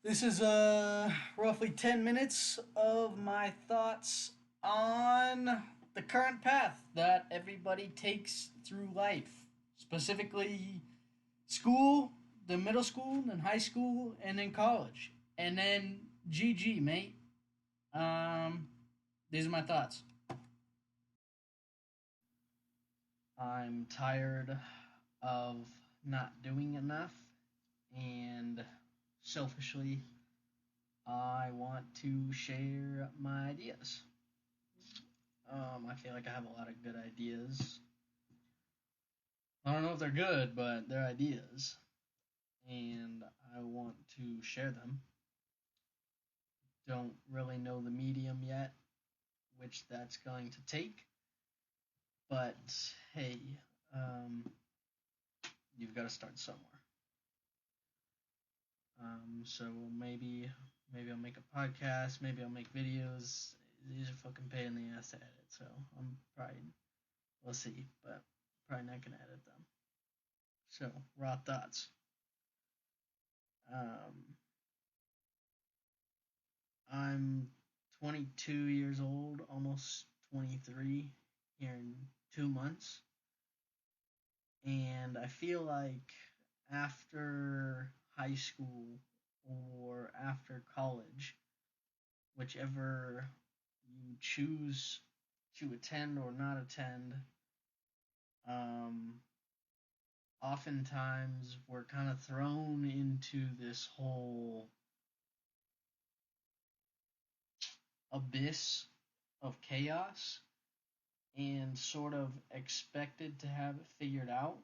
This is roughly 10 minutes of my thoughts on the current path that everybody takes through life, specifically school, the middle school, then high school, and then college. And then GG, mate. Um, these are my thoughts. I'm tired of not doing enough, and selfishly, I want to share my ideas. I feel like I have a lot of good ideas. I don't know if they're good, but they're ideas, and I want to share them. Don't really know the medium yet, which that's going to take, but hey, um, you've got to start somewhere. So maybe I'll make a podcast, maybe I'll make videos. These are fucking pain in the ass to edit, so I'm probably we'll see, but probably not gonna edit them. So raw thoughts. Um, I'm 22 years old, almost 23 here in 2 months, and I feel like after high school or after college, whichever you choose to attend or not attend, um, oftentimes we're kind of thrown into this whole abyss of chaos and sort of expected to have it figured out.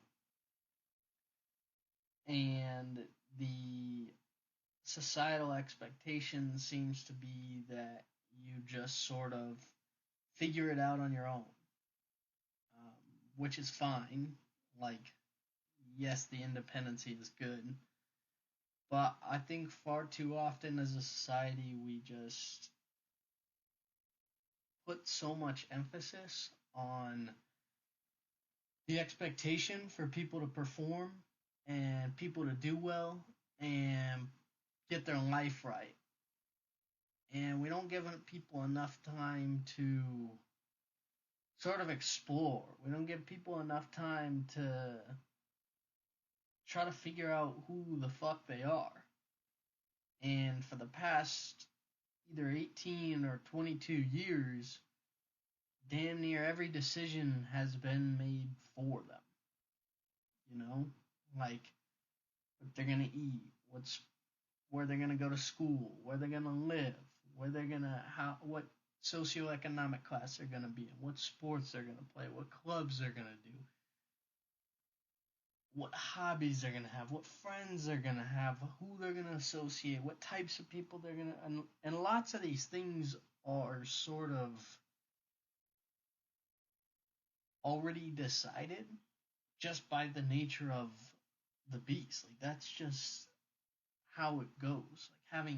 And the societal expectation seems to be that you just sort of figure it out on your own, which is fine. Like, yes, the independency is good, but I think far too often as a society we just put so much emphasis on the expectation for people to perform and people to do well and get their life right. And we don't give people enough time to sort of explore. We don't give people enough time to try to figure out who the fuck they are. And for the past either 18 or 22 years, damn near every decision has been made for them. You know, like what they're gonna eat, where they're gonna go to school, where they're gonna live, where they're gonna what socioeconomic class they're gonna be in, what sports they're gonna play, what clubs they're gonna do, what hobbies they're gonna have, what friends they're gonna have, who they're gonna associate, what types of people they're gonna, and lots of these things are sort of already decided just by the nature of the beast. Like that's just how it goes. Like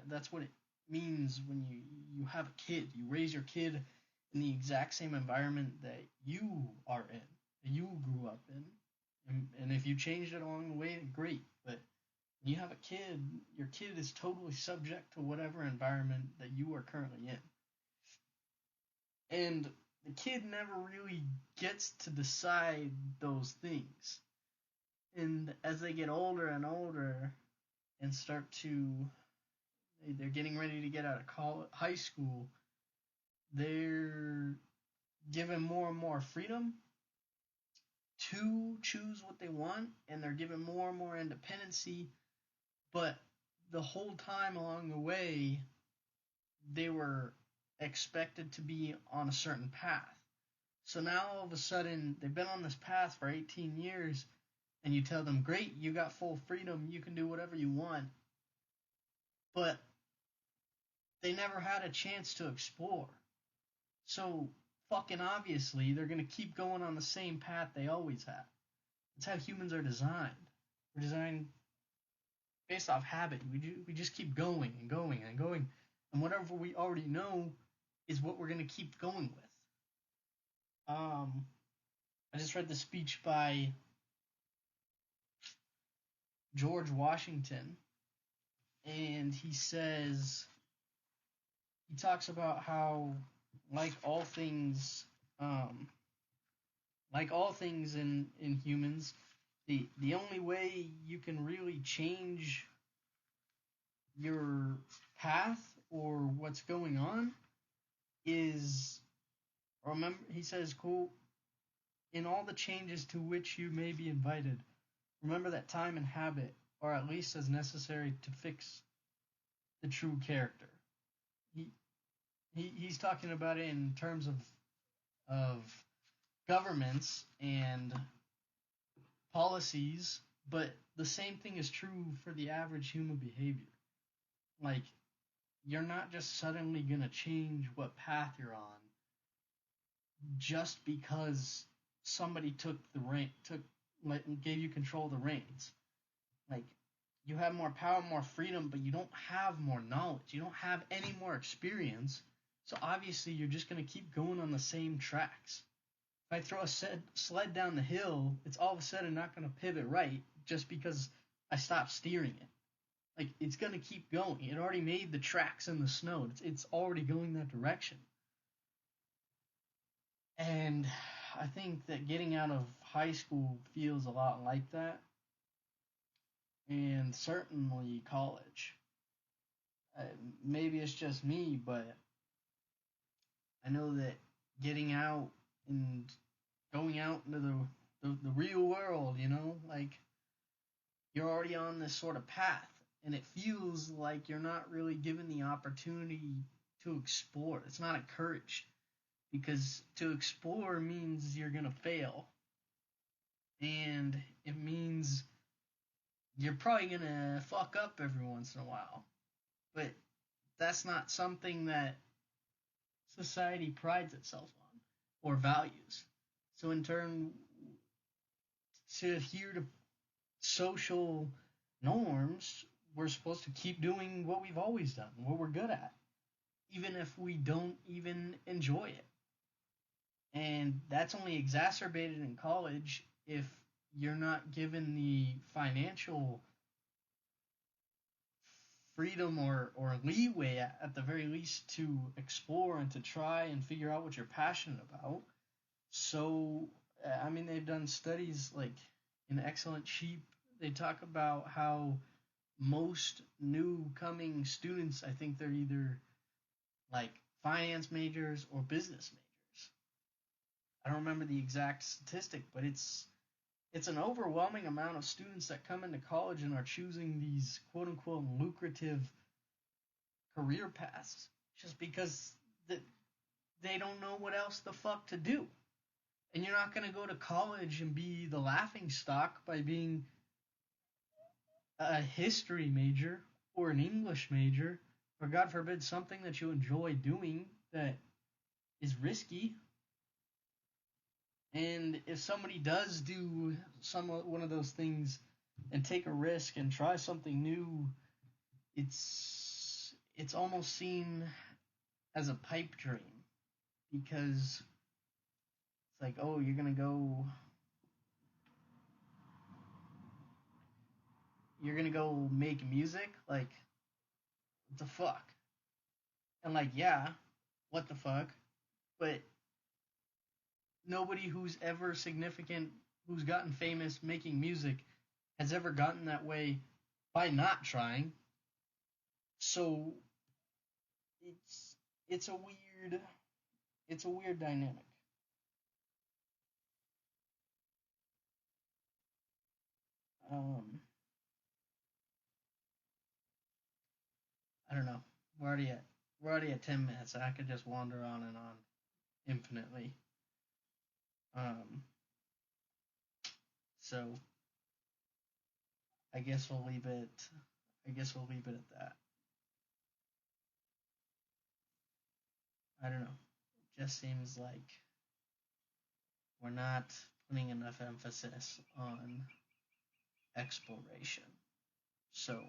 that's what it means when you have a kid. You raise your kid in the exact same environment that you are in, that you grew up in. And if you changed it along the way, great. But when you have a kid, your kid is totally subject to whatever environment that you are currently in. And the kid never really gets to decide those things. And as they get older and older and start to, they're getting ready to get out of high school, they're given more and more freedom to choose what they want, and they're given more and more independency, but the whole time along the way, they were expected to be on a certain path. So now all of a sudden, they've been on this path for 18 years, and you tell them, great, you got full freedom, you can do whatever you want, but they never had a chance to explore. So, fucking obviously, they're going to keep going on the same path they always have. That's how humans are designed. We're designed based off habit. We just keep going and going and going. And whatever we already know is what we're going to keep going with. I just read the speech by George Washington, and he talks about how, like all things, um, like all things in humans, the only way you can really change your path or what's going on is, remember, he says, quote, in all the changes to which you may be invited, remember that time and habit are at least as necessary to fix the true character. He, he's talking about it in terms of governments and policies, but the same thing is true for the average human behavior. Like, you're not just suddenly gonna change what path you're on just because somebody gave you control of the reins. Like, you have more power, more freedom, but you don't have more knowledge. You don't have any more experience. So obviously, you're just gonna keep going on the same tracks. If I throw a sled down the hill, it's all of a sudden not gonna pivot right just because I stopped steering it. Like, it's gonna keep going. It already made the tracks in the snow. It's already going that direction. And I think that getting out of high school feels a lot like that, and certainly college. Maybe it's just me, but I know that getting out and going out into the real world, like, you're already on this sort of path, and it feels like you're not really given the opportunity to explore. It's not encouraged, because to explore means you're gonna fail, and it means you're probably gonna fuck up every once in a while. But that's not something that society prides itself on or values. So in turn, to adhere to social norms, we're supposed to keep doing what we've always done, what we're good at, even if we don't even enjoy it. And that's only exacerbated in college if you're not given the financial freedom or leeway at the very least to explore and to try and figure out what you're passionate about. So, I mean, they've done studies like in Excellent Sheep. They talk about how most new coming students, I think they're either like finance majors or business majors. I don't remember the exact statistic, but it's an overwhelming amount of students that come into college and are choosing these quote unquote lucrative career paths just because they don't know what else the fuck to do. And you're not going to go to college and be the laughing stock by being a history major or an English major, or God forbid something that you enjoy doing that is risky. And if somebody does do one of those things and take a risk and try something new, it's almost seen as a pipe dream, because it's like, oh, you're gonna go make music? Like, what the fuck? And like, yeah, what the fuck? But nobody who's ever significant, who's gotten famous making music, has ever gotten that way by not trying. So it's a weird dynamic. Um, I don't know. We're already at 10 minutes. I could just wander on and on infinitely. Um, so I guess we'll leave it. I guess we'll leave it at that. I don't know. It just seems like we're not putting enough emphasis on exploration. So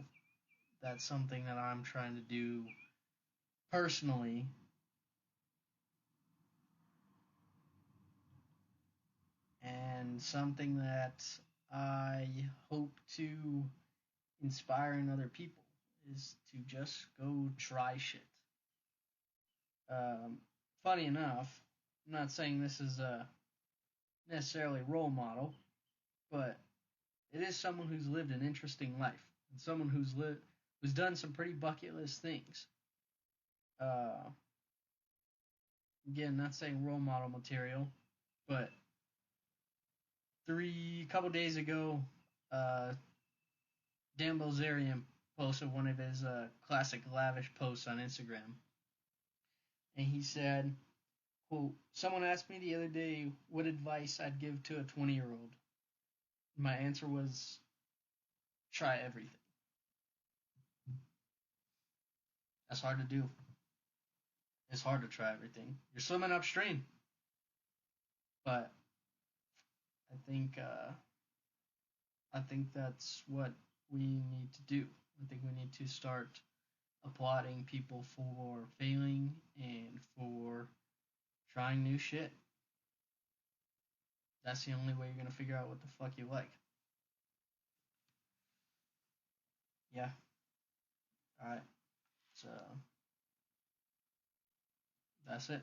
that's something that I'm trying to do personally, and something that I hope to inspire in other people is to just go try shit. Um, Funny enough, I'm not saying this is a necessarily role model, but it is someone who's lived an interesting life and someone who's done some pretty bucket list things. Uh, Again, not saying role model material, but couple days ago, uh, Dan Bilzerian posted one of his classic lavish posts on Instagram, and he said, "Quote: Someone asked me the other day what advice I'd give to a 20-year-old. My answer was, try everything." That's hard to do. It's hard to try everything. You're swimming upstream, but I think that's what we need to do. I think we need to start applauding people for failing and for trying new shit. That's the only way you're gonna figure out what the fuck you like. Yeah. All right. So that's it.